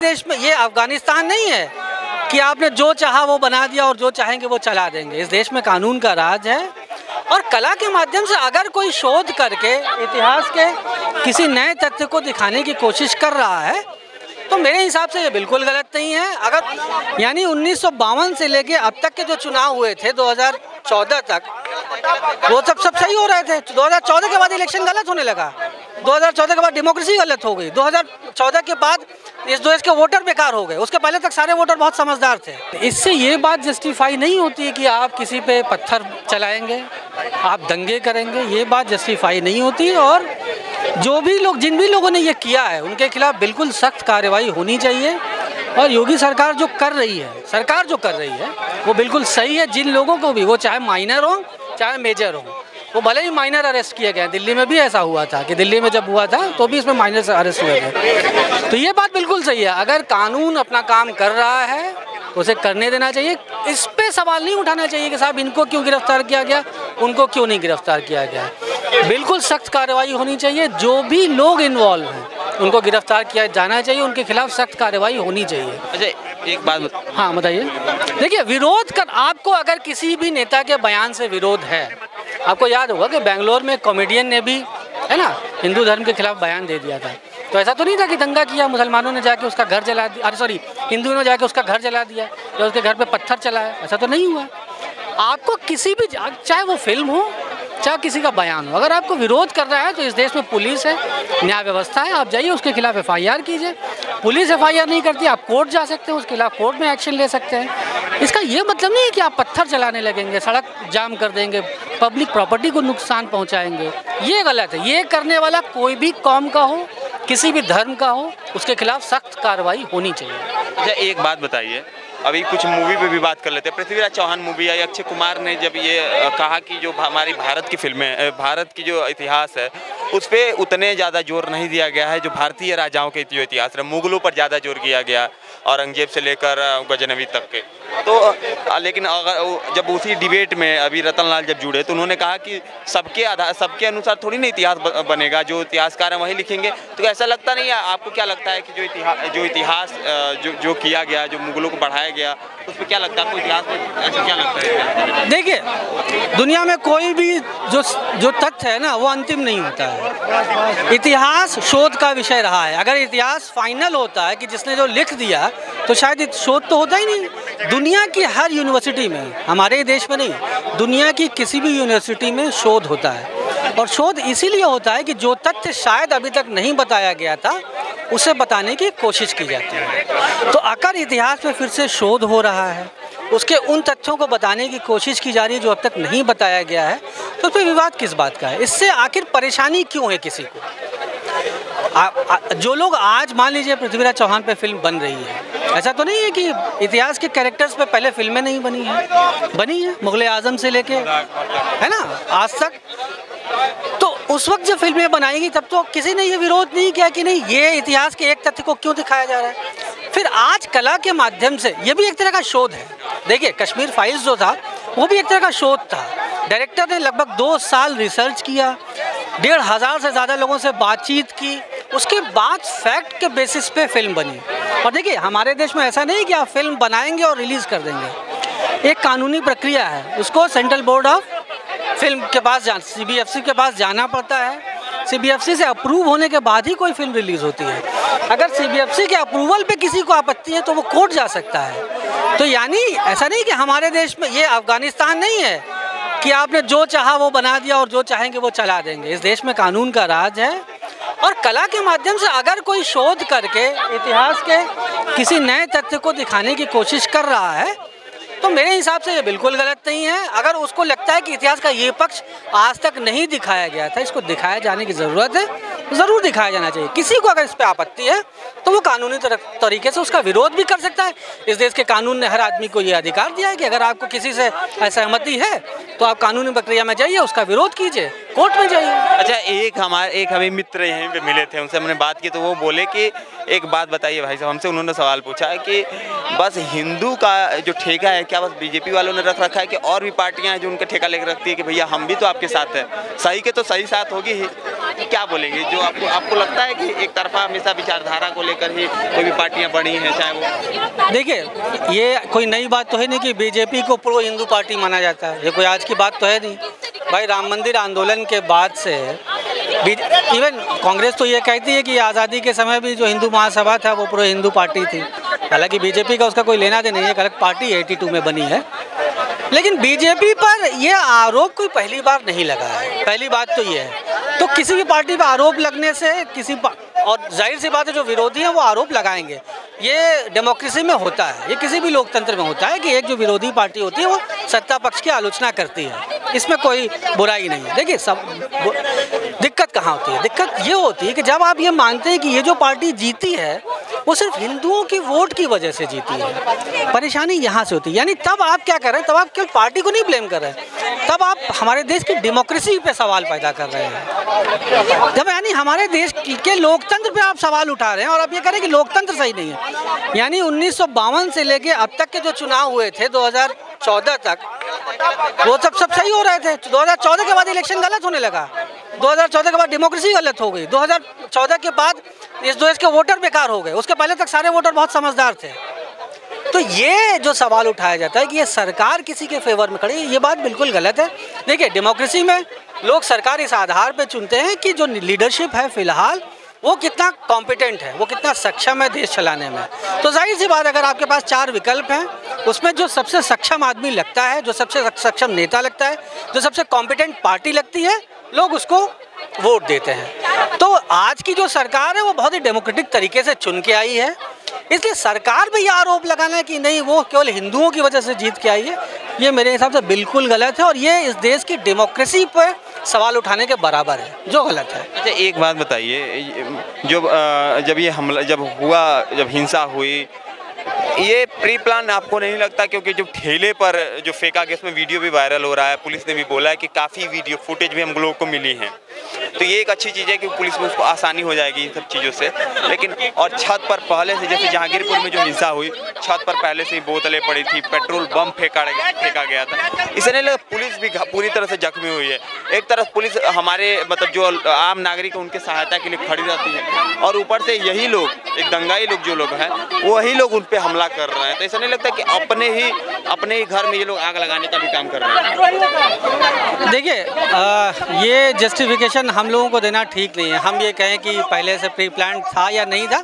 देश में ये अफगानिस्तान नहीं है कि आपने जो चाहा वो बना दिया और जो चाहेंगे वो चला देंगे। इस देश में कानून का राज है और कला के माध्यम से अगर कोई शोध करके इतिहास के किसी नए तथ्य को दिखाने की कोशिश कर रहा है तो मेरे हिसाब से ये बिल्कुल गलत नहीं है। अगर यानी 1952 से लेके अब तक के जो चुनाव हुए थे 2014 तक, वो सब सही हो रहे थे। 2014 के बाद इलेक्शन गलत होने लगा, 2014 के बाद डेमोक्रेसी गलत हो गई, 2014 के बाद इस देश के वोटर बेकार हो गए। उसके पहले तक सारे वोटर बहुत समझदार थे। इससे ये बात जस्टिफाई नहीं होती कि आप किसी पे पत्थर चलाएंगे, आप दंगे करेंगे, ये बात जस्टिफाई नहीं होती। और जिन भी लोगों ने ये किया है उनके खिलाफ बिल्कुल सख्त कार्रवाई होनी चाहिए। और योगी सरकार जो कर रही है वो बिल्कुल सही है। जिन लोगों को भी, वो चाहे माइनर हो चाहे मेजर हो, वो भले ही माइनर अरेस्ट किए गए। दिल्ली में भी ऐसा हुआ था कि दिल्ली में जब हुआ था तो भी इसमें माइनर से अरेस्ट हुए थे। तो ये बात बिल्कुल सही है। अगर कानून अपना काम कर रहा है तो उसे करने देना चाहिए। इस पे सवाल नहीं उठाना चाहिए कि साहब इनको क्यों गिरफ्तार किया गया, उनको क्यों नहीं गिरफ्तार किया गया। बिल्कुल सख्त कार्रवाई होनी चाहिए। जो भी लोग इन्वॉल्व हैं उनको गिरफ्तार किया जाना चाहिए, उनके खिलाफ सख्त कार्रवाई होनी चाहिए। अच्छा, एक बात हाँ बताइए। देखिए, विरोध कर, आपको अगर किसी भी नेता के बयान से विरोध है, आपको याद होगा कि बेंगलोर में कॉमेडियन ने भी, है ना, हिंदू धर्म के खिलाफ बयान दे दिया था। तो ऐसा तो नहीं था कि दंगा किया, मुसलमानों ने जाके उसका घर जला दिया, हिंदुओं ने जाके उसका घर जला दिया या उसके घर पे पत्थर चलाया, ऐसा तो नहीं हुआ। आपको किसी भी, चाहे वो फिल्म हो चाहे किसी का बयान हो, अगर आपको विरोध कर रहा है तो इस देश में पुलिस है, न्याय व्यवस्था है, आप जाइए उसके खिलाफ FIR कीजिए। पुलिस FIR नहीं करती, आप कोर्ट जा सकते हैं, उसके खिलाफ कोर्ट में एक्शन ले सकते हैं। इसका ये मतलब नहीं है कि आप पत्थर चलाने लगेंगे, सड़क जाम कर देंगे, पब्लिक प्रॉपर्टी को नुकसान पहुंचाएंगे। ये गलत है। ये करने वाला कोई भी कौम का हो, किसी भी धर्म का हो, उसके खिलाफ सख्त कार्रवाई होनी चाहिए। अच्छा, एक बात बताइए, अभी कुछ मूवी पे भी बात कर लेते हैं। पृथ्वीराज चौहान मूवी आई, अक्षय कुमार ने जब ये कहा कि जो हमारी भारत की फिल्में, भारत की जो इतिहास है उस पर उतने ज़्यादा जोर नहीं दिया गया है जो भारतीय राजाओं के जो इतिहास है, मुगलों पर ज़्यादा जोर किया गया, औरंगजेब से लेकर गजनवी तक के। तो लेकिन अगर जब उसी डिबेट में अभी रतन लाल जब जुड़े तो उन्होंने कहा कि सबके अनुसार थोड़ी ना इतिहास बनेगा, जो इतिहासकार हैं वही लिखेंगे। तो ऐसा लगता नहीं है आपको? क्या लगता है कि जो इतिहास जो किया गया, जो मुगलों को बढ़ाया गया, उस पर क्या लगता है आपको? इतिहास में ऐसा क्या लगता है? देखिए, दुनिया में कोई भी जो तथ्य है ना वो अंतिम नहीं होता है। इतिहास शोध का विषय रहा है। अगर इतिहास फाइनल होता है कि जिसने जो लिख दिया तो शायद शोध तो होता ही नहीं। दुनिया की हर यूनिवर्सिटी में, हमारे देश में नहीं, दुनिया की किसी भी यूनिवर्सिटी में शोध होता है। और शोध इसीलिए होता है कि जो तथ्य शायद अभी तक नहीं बताया गया था उसे बताने की कोशिश की जाती है। तो अगर इतिहास में फिर से शोध हो रहा है, उसके उन तथ्यों को बताने की कोशिश की जा रही है जो अब तक नहीं बताया गया है, तो फिर विवाद किस बात का है? इससे आखिर परेशानी क्यों है किसी को? जो लोग आज, मान लीजिए पृथ्वीराज चौहान पे फिल्म बन रही है, ऐसा तो नहीं है कि इतिहास के कैरेक्टर्स पे पहले फिल्में नहीं बनी है। मुगल आजम से लेके, है ना, आज तक। तो उस वक्त जब फिल्में बनाएगी तब तो किसी ने ये विरोध नहीं किया कि नहीं, ये इतिहास के एक तथ्य को क्यों दिखाया जा रहा है। फिर आज कला के माध्यम से, ये भी एक तरह का शोध है। देखिए, कश्मीर फाइल्स जो था वो भी एक तरह का शोध था। डायरेक्टर ने लगभग 2 साल रिसर्च किया, 1500 से ज़्यादा लोगों से बातचीत की, उसके बाद फैक्ट के बेसिस पे फिल्म बनी। और देखिए, हमारे देश में ऐसा नहीं कि आप फिल्म बनाएंगे और रिलीज़ कर देंगे। एक कानूनी प्रक्रिया है, उसको सेंट्रल बोर्ड ऑफ फिल्म के पास CBFC के पास जाना पड़ता है। CBFC से अप्रूव होने के बाद ही कोई फिल्म रिलीज़ होती है। अगर CBFC के अप्रूवल पे किसी को आपत्ति है तो वो कोर्ट जा सकता है। तो यानी ऐसा नहीं कि हमारे देश में, ये अफगानिस्तान नहीं है कि आपने जो चाहा वो बना दिया और जो चाहेंगे वो चला देंगे। इस देश में कानून का राज है और कला के माध्यम से अगर कोई शोध करके इतिहास के किसी नए तथ्य को दिखाने की कोशिश कर रहा है तो मेरे हिसाब से ये बिल्कुल गलत नहीं है। अगर उसको लगता है कि इतिहास का ये पक्ष आज तक नहीं दिखाया गया था, इसको दिखाया जाने की ज़रूरत है, ज़रूर दिखाया जाना चाहिए। किसी को अगर इस पर आपत्ति है तो वो कानूनी तरीके से उसका विरोध भी कर सकता है। इस देश के कानून ने हर आदमी को ये अधिकार दिया है कि अगर आपको किसी से असहमति है तो आप कानूनी प्रक्रिया में जाइए, उसका विरोध कीजिए, कोर्ट में जाइए। अच्छा, एक हमें मित्र यहीं पे मिले थे, उनसे हमने बात की तो वो बोले कि एक बात बताइए भाई साहब, हमसे उन्होंने सवाल पूछा है कि बस हिंदू का जो ठेका है क्या बस बीजेपी वालों ने रख रखा है कि और भी पार्टियां हैं जो उनका ठेका लेकर रखती है कि भैया हम भी तो आपके साथ हैं, सही के तो सही साथ होगी ही। बाकी क्या बोलेंगे, जो आपको लगता है कि एक तरफा हमेशा विचारधारा को लेकर ही कोई भी पार्टियां बनी हैं, चाहे वो? देखिए, ये कोई नई बात तो है नहीं कि बीजेपी को प्रो हिंदू पार्टी माना जाता है, ये कोई आज की बात तो है नहीं भाई। राम मंदिर आंदोलन के बाद से इवन कांग्रेस तो ये कहती है कि आज़ादी के समय भी जो हिंदू महासभा था वो प्रो हिंदू पार्टी थी, हालांकि बीजेपी का उसका कोई लेना देना नहीं है, एक अलग पार्टी 82 में बनी है। लेकिन बीजेपी पर यह आरोप कोई पहली बार नहीं लगा है, पहली बात तो ये है। तो किसी भी पार्टी पर आरोप लगने से और जाहिर सी बात है जो विरोधी हैं वो आरोप लगाएंगे, ये डेमोक्रेसी में होता है, ये किसी भी लोकतंत्र में होता है कि एक जो विरोधी पार्टी होती है वो सत्ता पक्ष की आलोचना करती है, इसमें कोई बुराई नहीं है। देखिए, सब दिक्कत कहाँ होती है, दिक्कत ये होती है कि जब आप ये मानते हैं कि ये जो पार्टी जीती है वो सिर्फ हिंदुओं की वोट की वजह से जीती है, परेशानी यहाँ से होती है। यानी तब आप क्या कर रहे हैं, तब आप केवल पार्टी को नहीं ब्लेम कर रहे हैं, तब आप हमारे देश की डेमोक्रेसी पे सवाल पैदा कर रहे हैं। जब यानी हमारे देश के लोकतंत्र पे आप सवाल उठा रहे हैं और आप ये कह रहे हैं कि लोकतंत्र सही नहीं है। यानी 1952 से लेके अब तक के जो चुनाव हुए थे 2014 तक, वो सब सही हो रहे थे। 2014 के बाद इलेक्शन गलत होने लगा, 2014 के बाद डेमोक्रेसी गलत हो गई, 2014 के बाद इस देश के वोटर बेकार हो गए, उसके पहले तक सारे वोटर बहुत समझदार थे। तो ये जो सवाल उठाया जाता है कि ये सरकार किसी के फेवर में खड़ी है, ये बात बिल्कुल गलत है। देखिए, डेमोक्रेसी में लोग सरकार इस आधार पे चुनते हैं कि जो लीडरशिप है फिलहाल वो कितना कॉम्पिटेंट है, वो कितना सक्षम है देश चलाने में। तो जाहिर सी बात, अगर आपके पास 4 विकल्प हैं, उसमें जो सबसे सक्षम आदमी लगता है, जो सबसे सक्षम नेता लगता है, जो सबसे कॉम्पिटेंट पार्टी लगती है, लोग उसको वोट देते हैं। तो आज की जो सरकार है वो बहुत ही डेमोक्रेटिक तरीके से चुन के आई है, इसलिए सरकार पे ये आरोप लगाना है कि नहीं वो केवल हिंदुओं की वजह से जीत के आई है, ये मेरे हिसाब से बिल्कुल गलत है और ये इस देश की डेमोक्रेसी पर सवाल उठाने के बराबर है, जो गलत है। अच्छा, एक बात बताइए, जब ये हमला जब हिंसा हुई, ये प्री प्लान आपको नहीं लगता? क्योंकि जो ठेले पर जो फेंका गया उसमें वीडियो भी वायरल हो रहा है, पुलिस ने भी बोला है कि काफ़ी वीडियो फुटेज भी हम लोगों को मिली हैं, तो ये एक अच्छी चीज़ है कि पुलिस में उसको आसानी हो जाएगी इन सब चीज़ों से। लेकिन और छत पर पहले से, जैसे जहांगीरपुर में जो हिंसा हुई, छत पर पहले से ही बोतलें पड़ी थी, पेट्रोल बम फेंका गया था, इसने लगा पुलिस भी पूरी तरह से जख्मी हुई है। एक तरफ पुलिस हमारे मतलब जो आम नागरिक उनके सहायता के लिए खड़ी रहती है और ऊपर से यही लोग, एक दंगाई लोग जो लोग हैं, वही लोग उन पर हमला कर रहे हैं। तो ऐसा नहीं लगता कि अपने ही घर में ये लोग आग लगाने का भी काम कर रहे हैं? देखिए, ये जस्टिफिकेशन हम लोगों को देना ठीक नहीं है। हम ये कहें कि पहले से प्री प्लान था या नहीं था,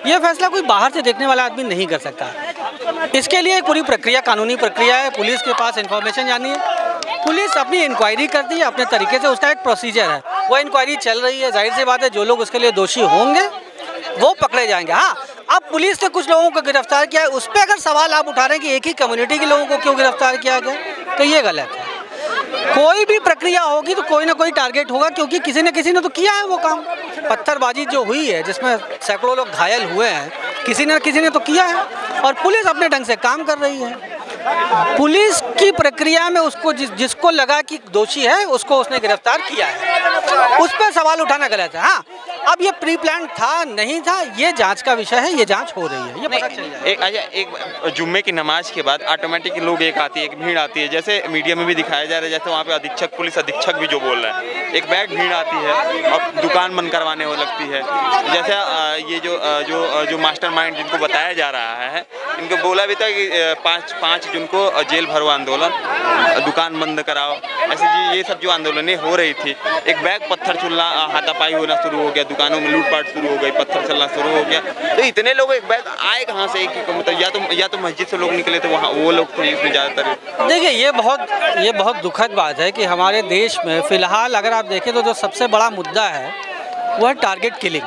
ये फैसला कोई बाहर से देखने वाला आदमी नहीं कर सकता। इसके लिए एक पूरी प्रक्रिया, कानूनी प्रक्रिया है, पुलिस के पास इन्फॉर्मेशन जानी है, पुलिस अपनी इंक्वायरी करती है अपने तरीके से, उसका एक प्रोसीजर है, वो इंक्वायरी चल रही है। जाहिर सी बात है जो लोग उसके लिए दोषी होंगे वो पकड़े जाएंगे। हाँ, अब पुलिस ने कुछ लोगों को गिरफ्तार किया है, उस पर अगर सवाल आप उठा रहे हैं कि एक ही कम्युनिटी के लोगों को क्यों गिरफ्तार किया गया, तो ये गलत है। कोई भी प्रक्रिया होगी तो कोई ना कोई टारगेट होगा, क्योंकि किसी ने तो किया है वो काम। पत्थरबाजी जो हुई है जिसमें सैकड़ों लोग घायल हुए हैं, किसी ने तो किया है और पुलिस अपने ढंग से काम कर रही है। पुलिस की प्रक्रिया में उसको जिसको लगा कि दोषी है उसको उसने गिरफ्तार किया है, उस पर सवाल उठाना गलत है। हाँ, अब ये प्री प्लान था नहीं था, ये जांच का विषय है, ये जांच हो रही है, ये पता चल जाएगा। एक जुम्मे की नमाज के बाद ऑटोमेटिक लोग एक भीड़ आती है, जैसे मीडिया में भी दिखाया जा रहा है, जैसे वहाँ पे पुलिस अधीक्षक भी जो बोल रहा है, एक बैग भीड़ आती है और दुकान बंद करवाने हो लगती है। जैसे ये जो मास्टरमाइंड जिनको बताया जा रहा है, इनको बोला भी था कि 5 जून को जेल भरो आंदोलन, दुकान बंद कराओ, ऐसे ये सब जो आंदोलनें हो रही थी, एक बैग पत्थर छुलना, हाथापाई होना शुरू हो गया, दुकानों में लूटपाट शुरू हो गई, पत्थर चलना शुरू हो गया। तो इतने लोग एक बैग आए कहाँ से? मतलब या तो मस्जिद से लोग निकले, तो वहाँ वो लोग तो इसमें ज़्यादातर। देखिए, ये बहुत दुखद बात है कि हमारे देश में फ़िलहाल अगर आप देखें तो जो सबसे बड़ा मुद्दा है वो है टारगेट किलिंग।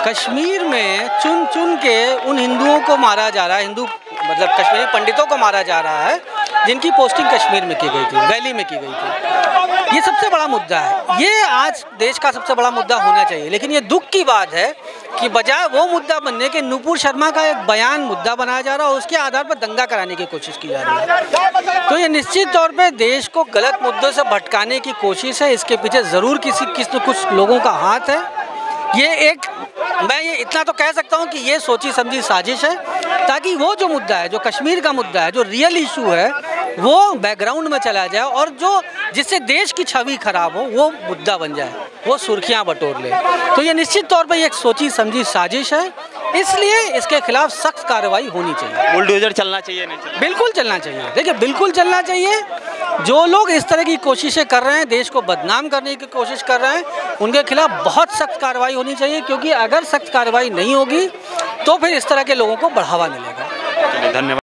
कश्मीर में चुन चुन के उन हिंदुओं को मारा जा रहा है, हिंदू मतलब कश्मीरी पंडितों को मारा जा रहा है जिनकी पोस्टिंग कश्मीर में की गई थी, वैली में की गई थी। ये सबसे बड़ा मुद्दा है, ये आज देश का सबसे बड़ा मुद्दा होना चाहिए। लेकिन ये दुख की बात है कि बजाय वो मुद्दा बनने के नुपुर शर्मा का एक बयान मुद्दा बनाया जा रहा है, उसके आधार पर दंगा कराने की कोशिश की जा रही है। तो ये निश्चित तौर पे देश को गलत मुद्दों से भटकाने की कोशिश है, इसके पीछे ज़रूर कुछ लोगों का हाथ है। मैं ये इतना तो कह सकता हूँ कि ये सोची समझी साजिश है, ताकि वो जो मुद्दा है, जो कश्मीर का मुद्दा है, जो रियल इशू है, वो बैकग्राउंड में चला जाए और जो जिससे देश की छवि खराब हो वो मुद्दा बन जाए, वो सुर्खियां बटोर ले। तो ये निश्चित तौर पर एक सोची समझी साजिश है, इसलिए इसके खिलाफ सख्त कार्रवाई होनी चाहिए। बुलडोजर चलना चाहिए, नहीं चाहिए? बिल्कुल चलना चाहिए। देखिए, बिल्कुल चलना चाहिए। जो लोग इस तरह की कोशिशें कर रहे हैं, देश को बदनाम करने की कोशिश कर रहे हैं, उनके खिलाफ बहुत सख्त कार्रवाई होनी चाहिए, क्योंकि अगर सख्त कार्रवाई नहीं होगी तो फिर इस तरह के लोगों को बढ़ावा मिलेगा। धन्यवाद।